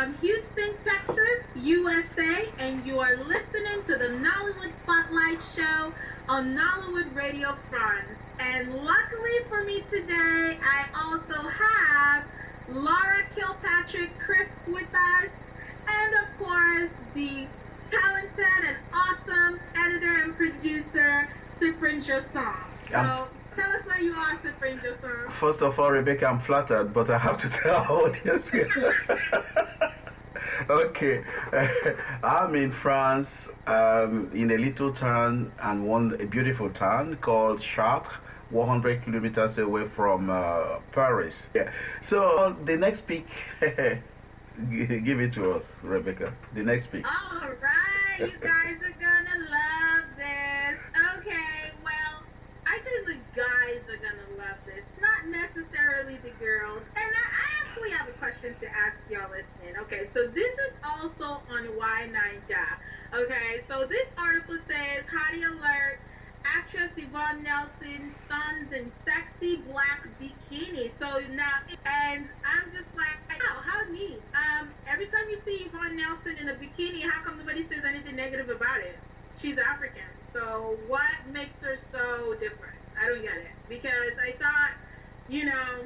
from Houston, Texas, USA, and you are listening to the Nollywood Spotlight Show on Nollywood Radio France. And luckily for me today, I also have Laura Kilpatrick Crisp with us, and of course, the talented and awesome editor and producer, Cyprian Josson. So, tell us where you are, Cyprian Josson. First of all, Rebecca, I'm flattered, but I have to tell our audience. Okay, I'm in France, in a little town and a beautiful town called Chartres, 100 kilometers away from Paris. Yeah. So the next pick, give it to us, Rebecca. The next pick. All right, you guys are gonna love this. Okay, well, I think the guys are gonna love this, not necessarily the girls. And I actually have a question to ask y'all listening. Okay, so this is also on Y9Ja. Okay, so this article says, Hottie Alert, actress Yvonne Nelson stuns in sexy black bikini. So now, and I'm just like, oh, how neat. Every time you see Yvonne Nelson in a bikini, how come nobody says anything negative about it? She's African. So what makes her so different? I don't get it. Because I thought, you know,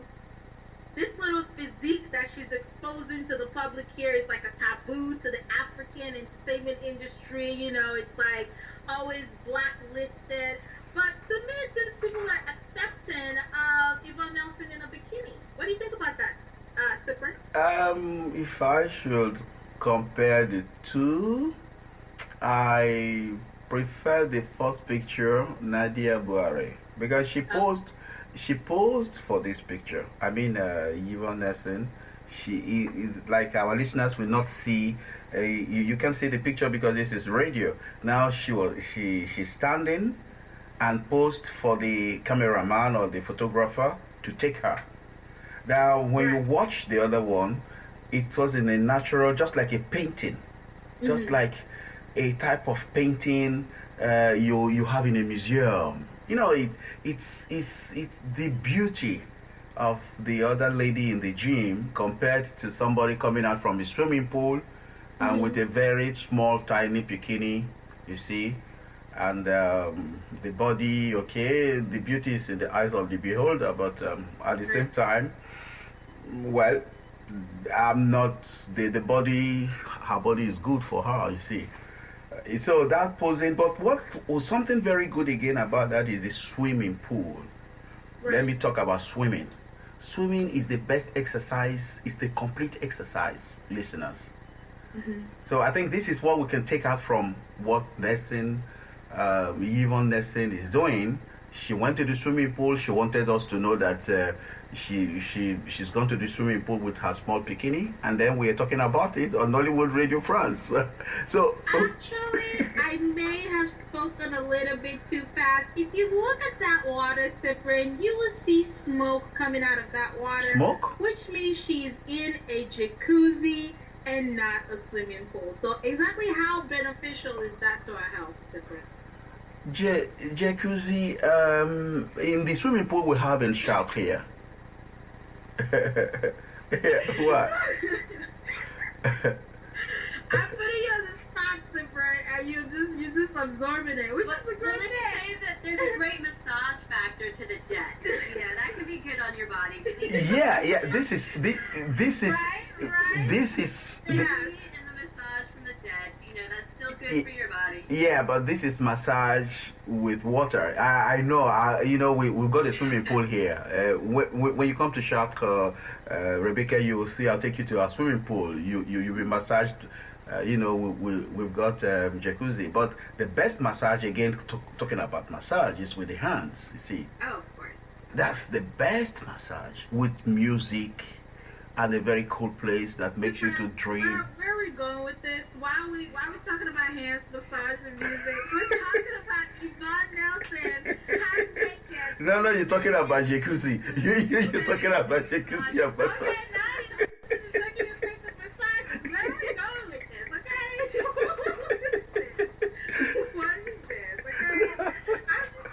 this little physique that she's exposing to the public here is like a taboo to the African entertainment industry. You know, it's like always blacklisted. But to me, it seems people are accepting of Yvonne Nelson in a bikini. What do you think about that, Cyprian? If I should compare the two, I prefer the first picture, Nadia Buhari, because she posed for this picture. I mean, Yvonne Nelson, she is, like our listeners will not see, you can see the picture because this is radio. Now she's standing and posed for the cameraman or the photographer to take her. Now, when you watch the other one, it was in a natural, just like a painting, just like a type of painting you have in a museum. You know, it's the beauty of the other lady in the gym compared to somebody coming out from the swimming pool and with a very small, tiny bikini, you see, and the body, okay, the beauty is in the eyes of the beholder, but at the same time, well, I'm not, the body, her body is good for her, you see. So that posing, but what's something very good again about that is the swimming pool. Right. Let me talk about swimming. Swimming is the best exercise, it's the complete exercise, listeners. So I think this is what we can take out from what Yvonne Nelson is doing. She went to the swimming pool. She wanted us to know that she's gone to the swimming pool with her small bikini, and then we are talking about it on Nollywood Radio France. So actually, I may have spoken a little bit too fast. If you look at that water, Cyprian, you will see smoke coming out of that water. Smoke? Which means she's in a jacuzzi and not a swimming pool. So exactly how beneficial is that to our health, Cyprian? Jacuzzi, in the swimming pool we have in Chartres here. What? I'm putting you on the spot, Cyprian, and you're just absorbing it. Well, let me say that there's a great massage factor to the jet. Yeah, that can be good on your body. Yeah. This is right? This is. And the massage from the jet, you know, that's still good for your body. Yeah, but this is massage with water. I know. You know, we've got a swimming pool here. When you come to Chartres, Rebecca, you will see. I'll take you to our swimming pool. You'll be massaged. You know, we've got jacuzzi. But the best massage, again, talking about massage, is with the hands. You see. Oh, of course. That's the best massage with music and a very cool place that makes you to dream. Where are we going with this? Why are we talking about hands, massage, and music? We're talking about Yvonne Nelson, half naked. No, you're talking about jacuzzi. You're talking about jacuzzi and massage. Okay, now you're taking a pic of massage. Where are we going with this, okay? What is this, okay? I'm just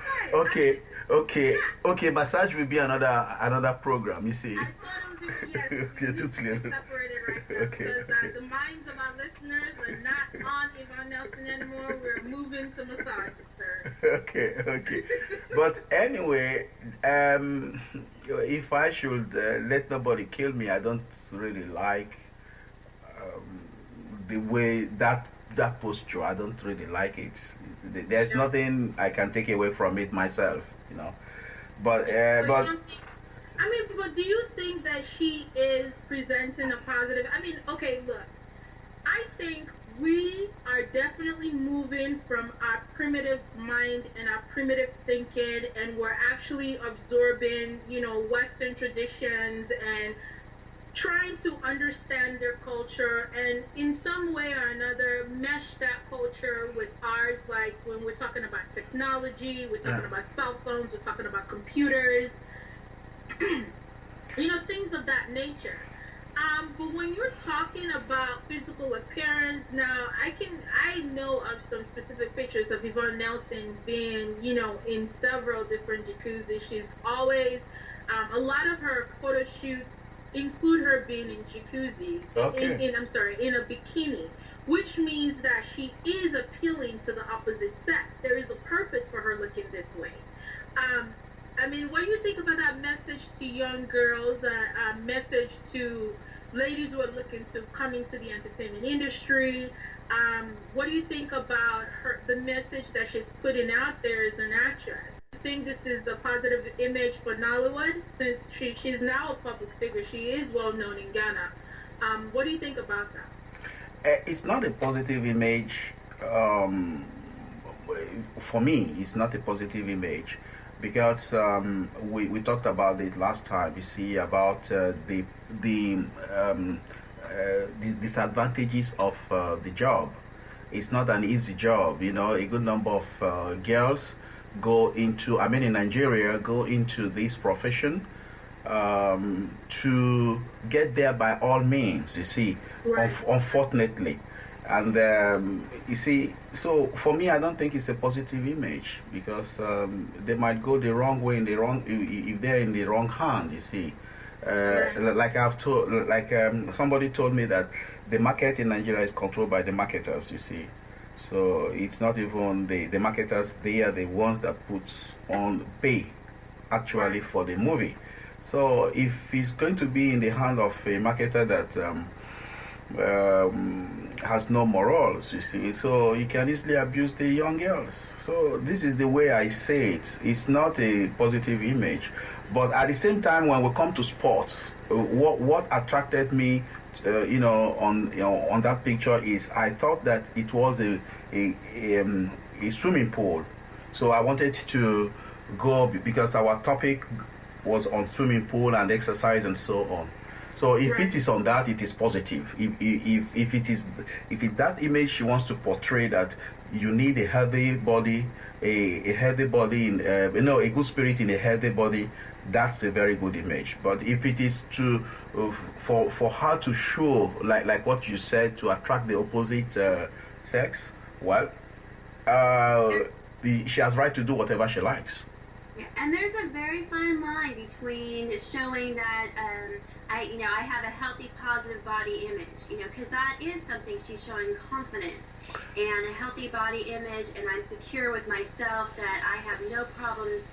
saying. Okay. Massage will be another program. You see. I thought it was yes. Okay, too clear. Separated right Okay. Because the minds of our listeners are not on Yvonne Nelson anymore. We're moving to massages, sir. Okay. But anyway, if I should let nobody kill me, I don't really like the way that posture. I don't really like it. There's No. nothing I can take away from it myself, you know. But So but you don't think, I mean, but do you think that she is presenting a positive? I mean, okay, look, I think we are definitely moving from our primitive mind and our primitive thinking, and we're actually absorbing, Western traditions and trying to understand their culture and in some way or another mesh that culture with ours, like when we're talking about technology, we're talking about cell phones, we're talking about computers, things of that nature. But when you're talking about physical appearance, now I know of some specific pictures of Yvonne Nelson being, in several different jacuzzis. She's always, a lot of her photo shoots include her being in jacuzzi, in a bikini, which means that she is appealing to the opposite sex. There is a purpose for her looking this way. I mean, what do you think about that message to young girls, a message to ladies who are looking to come into the entertainment industry? What do you think about the message that she's putting out there as an actress? Do you think this is a positive image for Nollywood, since she's now a public figure? She is well known in Ghana. What do you think about that? It's not a positive image. For me, it's not a positive image because we talked about it last time. You see about the disadvantages of the job. It's not an easy job. A good number of girls in Nigeria, go into this profession to get there by all means, you see, Right. Unfortunately. And you see, so for me, I don't think it's a positive image because they might go the wrong way if they're in the wrong hand, you see. Somebody told me that the market in Nigeria is controlled by the marketers, you see. So it's not even the marketers, they are the ones that pay actually for the movie. So if it's going to be in the hand of a marketer that has no morals, you see, so he can easily abuse the young girls. So this is the way I say it. It's not a positive image. But at the same time, when we come to sports, what attracted me on that picture is I thought that it was a swimming pool. So I wanted to go because our topic was on swimming pool and exercise and so on. So if it is on that, it is positive. If that image she wants to portray that you need a healthy body, a healthy body in a good spirit in a healthy body, that's a very good image. But if it is for her to show like what you said, to attract the opposite sex, well, she has right to do whatever she likes. Yeah, and there's a very fine line between showing that I have a healthy, positive body image, because that is something she's showing confidence and a healthy body image, and I'm secure with myself that I have no problems,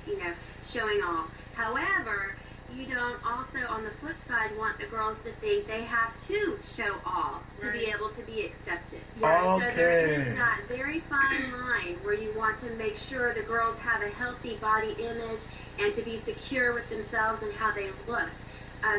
showing all. However, you don't also, on the flip side, want the girls to think they have to show all to be able to be accepted. Yeah, so there is that very fine line where you want to make sure the girls have a healthy body image and to be secure with themselves and how they look.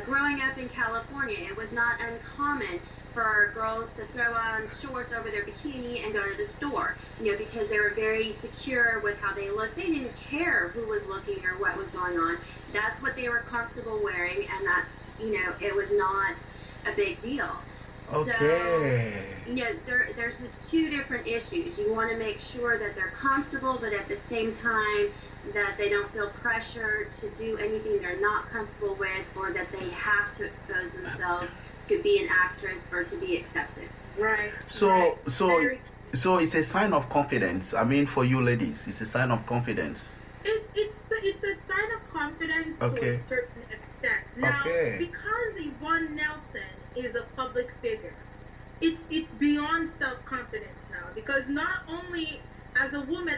Growing up in California, it was not uncommon for girls to throw on shorts over their bikini and go to the store, because they were very secure with how they looked. They didn't care who was looking or what was going on. That's what they were comfortable wearing, and that's, it was not a big deal. Okay. So, there's just two different issues. You want to make sure that they're comfortable, but at the same time, that they don't feel pressure to do anything they're not comfortable with, or that they have to expose themselves to be an actress or to be accepted. Right. So it's a sign of confidence. I mean, for you ladies, it's a sign of confidence. It's a sign of confidence to a certain extent. Now, because Yvonne Nelson is a public figure. It's beyond self-confidence now, because not only as a woman,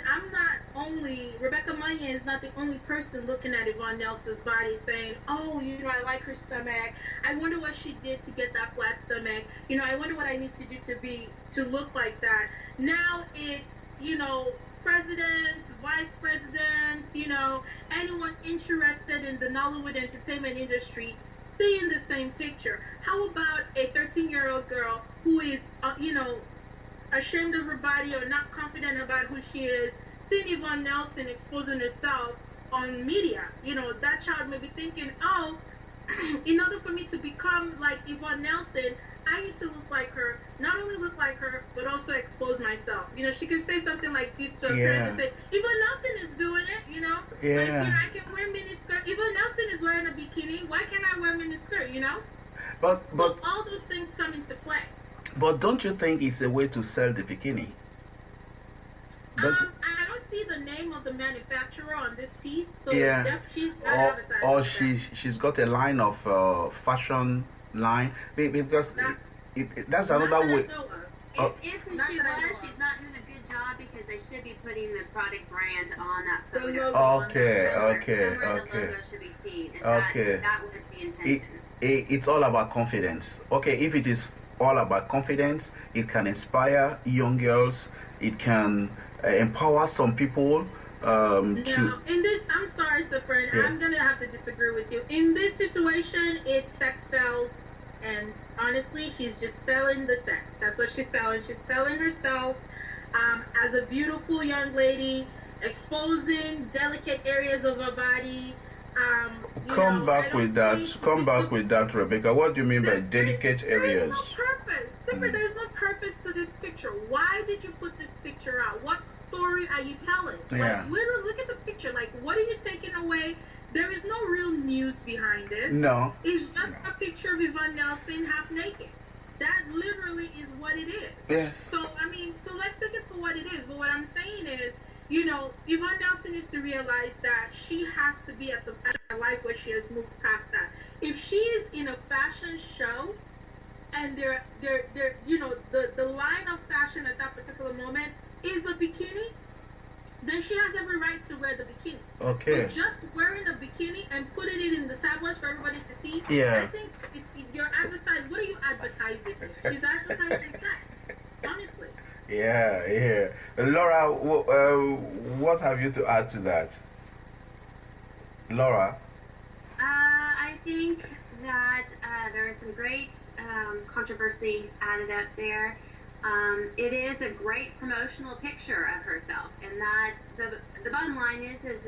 Rebecca Monyei is not the only person looking at Yvonne Nelson's body saying, oh, I like her stomach. I wonder what she did to get that flat stomach. I wonder what I need to do to look like that. Now it's, presidents, vice presidents, anyone interested in the Nollywood entertainment industry seeing the same picture. How about a 13-year-old girl who is, ashamed of her body or not confident about who she is, seeing Yvonne Nelson exposing herself on media? That child may be thinking, oh, in order for me to become like Yvonne Nelson, I need to look like her, not only look like her, but also expose myself. She can say something like this to her friends and say, Yvonne Nelson is doing it, Yeah. Like, I can wear miniskirt. Yvonne Nelson is wearing a bikini. Why can't I wear miniskirt, But So all those things come into play. But don't you think it's a way to sell the bikini? I don't see the name of the manufacturer on this piece, so Yeah. she's not advertising. Or she's got a line of fashion line, because that's another way. If she was, she's not doing a good job, because they should be putting the product brand on that photo. Okay. Somewhere the logo should be seen. And that was the intention. It's all about confidence. Okay, if it is all about confidence, it can inspire young girls. It can empower some people No, in this, I'm sorry, Safran, I'm gonna have to disagree with you. In this situation, it's sex sells, and honestly, she's just selling the sex. That's what she's selling. She's selling herself as a beautiful young lady, exposing delicate areas of her body. Come back with that, Rebecca. What do you mean by delicate areas? There's no purpose. There's no purpose to this picture. Why did you put this picture out? What story are you telling? Yeah. Like, literally, look at the picture. Like, what are you taking away? There is no real news behind it. No. It's just a picture of Yvonne Nelson half naked. That literally is what it is. Yes. So, so let's take it for what it is. But what I'm saying is, Yvonne Nelson needs to realize that she has to be at a life where she has moved past that. If she is in a fashion show, and the line of fashion at that particular moment is a bikini, then she has every right to wear the bikini. Okay. So just wearing a bikini and putting it in the tabloids for everybody to see, Yeah. I think you're advertising. What are you advertising? She's advertising sex, honestly. Yeah. Laura, what have you to add to that? Laura? I think that there is some great controversy added up there. It is a great promotional picture of herself, and that the bottom line is that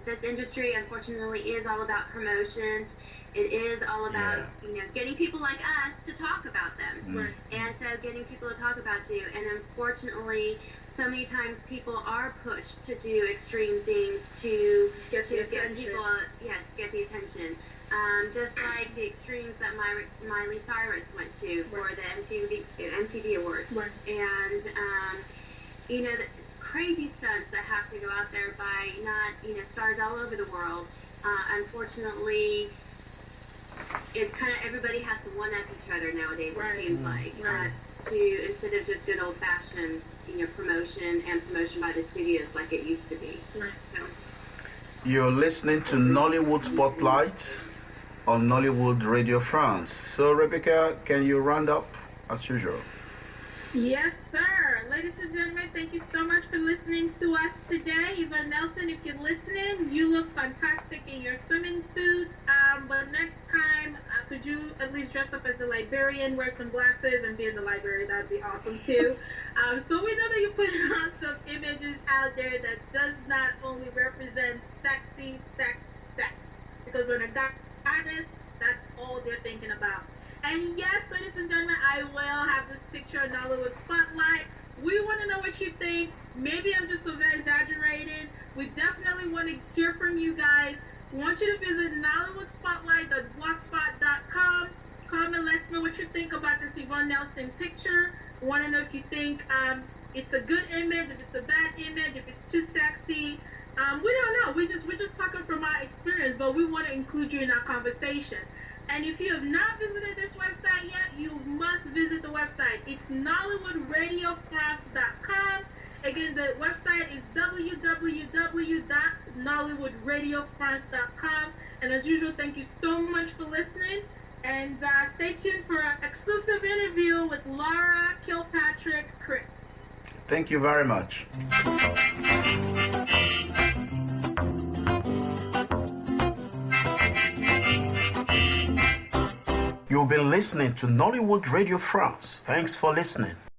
this industry, unfortunately, is all about promotion. It is all about getting people like us to talk about them, and so getting people to talk about you. And unfortunately, so many times people are pushed to do extreme things to get people, to get the attention. Just like the extremes that Miley Cyrus went to for the MTV Awards. Right. And, the crazy stunts that have to go out there by stars all over the world. Unfortunately, it's kind of everybody has to one-up each other nowadays, it seems like. Instead of just good old-fashioned, promotion by the studios like it used to be. Right. So. You're listening to Nollywood Spotlight on Nollywood Radio France. So, Rebecca, can you round up as usual? Yes, sir. Ladies and gentlemen, thank you so much for listening to us today. Yvonne Nelson, if you're listening, you look fantastic in your swimming suit. But next time, could you at least dress up as a librarian, wear some glasses, and be in the library? That would be awesome, too. So we know that you put out some images out there that does not only represent sexy, sex. Because when a guy does, that's all they're thinking about. And yes, ladies and gentlemen, I will have this picture of Nollywood Spotlight. We want to know what you think. Maybe I'm just over-exaggerating. We definitely want to hear from you guys. We want you to visit nollywoodspotlight.blogspot.com. Come and let us know what you think about this Yvonne Nelson picture. We want to know if you think it's a good image, if it's a bad image, if it's too sexy. We don't know. We're just talking from our experience, but we want to include you in our conversation. And if you have not visited this website yet, the website. It's nollywoodradiofrance.com. Again, the website is www.nollywoodradiofrance.com. And as usual, thank you so much for listening. And stay tuned for an exclusive interview with Laura Kilpatrick Chris. Thank you very much. You've been listening to Nollywood Radio France. Thanks for listening.